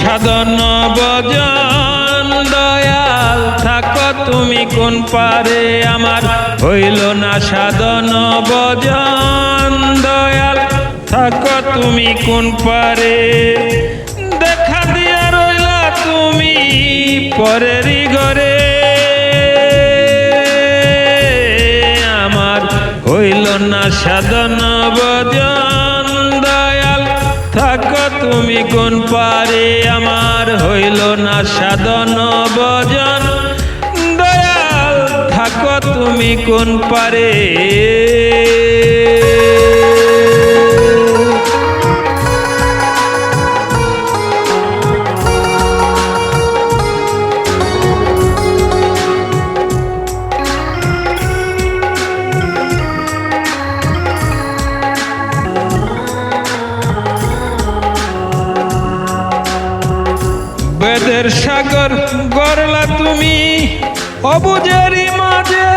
সাধন ভজন দয়াল থাকো তুমি কোন পারে আমার হইল না সাধন ভজন দয়াল থাকো তুমি কোন পারে দেখা দিয়া রইলা তুমি পরেরই ঘরে আমার হইল না সাধন ভজন দয়াল থাকো তুমি কোন পারে আমার হইল না সাধন ভজন দয়াল থাকো তুমি কোন পারে বেদের সাগর গড়লা তুমি অবুঝেরই মাঝে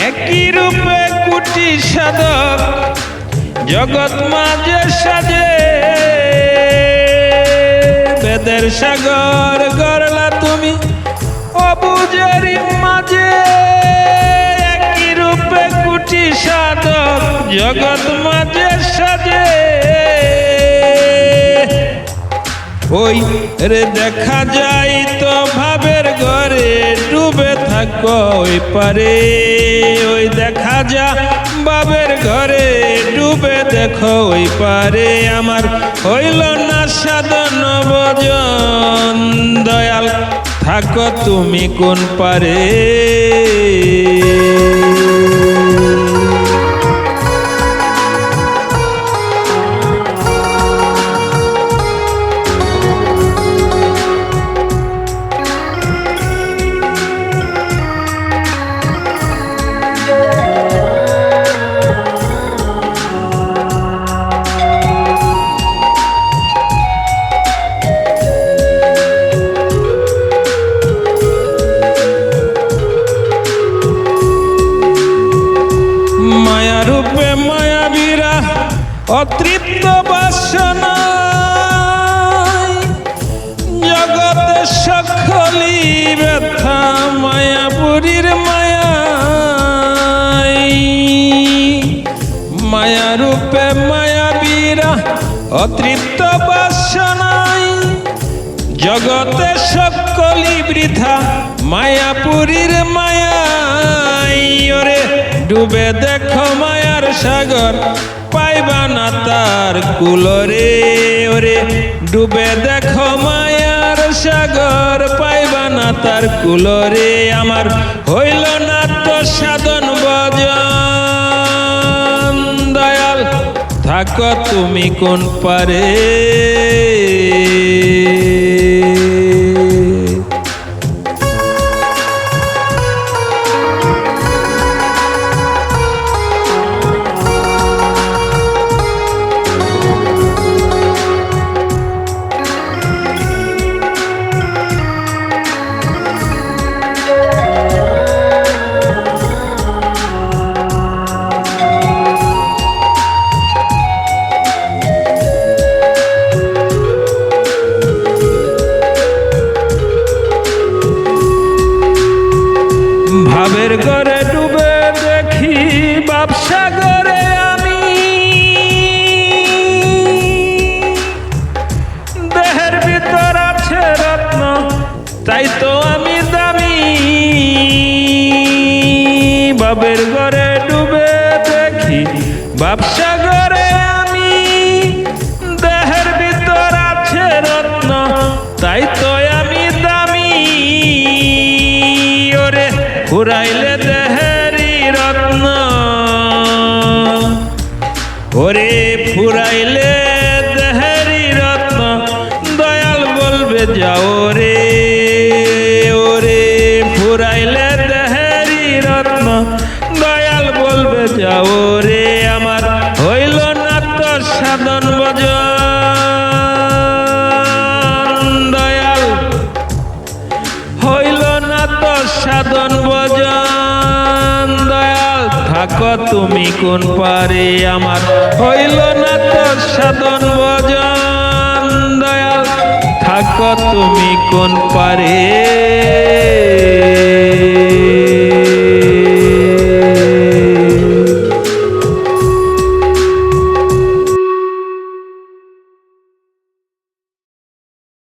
একই রূপে কুটি সাধক জগৎ মাঝে সাজে বেদের সাগর গড়লা তুমি অবুঝেরই মাঝে একই রূপে কুটি সাধক জগৎ মাঝে সাজে ওই রে দেখা যায় তো ভাবের ঘরে ডুবে থাকো ওই পারে ওই দেখা যা ভাবের ঘরে ডুবে দেখো ওই পারে আমার হইল না সাধন ভজন দয়াল থাকো তুমি কোন পারে মায়া রূপে মায়াবীরা অতৃপ্ত বাসনায় জগতে সকলি ব্যথা মায়াপুরীর মায়ায় মায়া রূপে মায়াবীরা অতৃপ্ত বাসনায় জগতে সকলি বৃথা মায়াপুরীর মায়ায় ওরে ডুবে দেখো মায়ার সাগর পাইবা না তার কুলরে ওরে ডুবে দেখো মায়ার সাগর পাইবা না তার কুলরে আমার হইল না তো সাধন ভজন দয়াল থাকো তুমি কোন পারে ভাবের ঘরে ডুবে দেখি বাপসাগরে আমি দেহের ভিতর আছে রত্ন তাই তো আমি দামি ভাবের ঘরে ডুবে দেখি বাপসাগরে আমি দেহের ভিতর আছে রত্ন তাই তো আমি দামি ওরে ফুরাইলে দেহেরি রত্ন ওরে ফুরাইলে দেহেরি রত্ন দয়াল বলবে যাও রে ওরে ফুরাইলে দেহেরি রত্ন দয়াল বলবে যাও রে আমার হইল না তো সাধন ভজন দয়াল হইল না তো সাধন ভজন দয়াল থাকো তুমি কোন পারে আমার হইল না তো সাধন ভজন দয়াল থাকো তুমি কোন পারে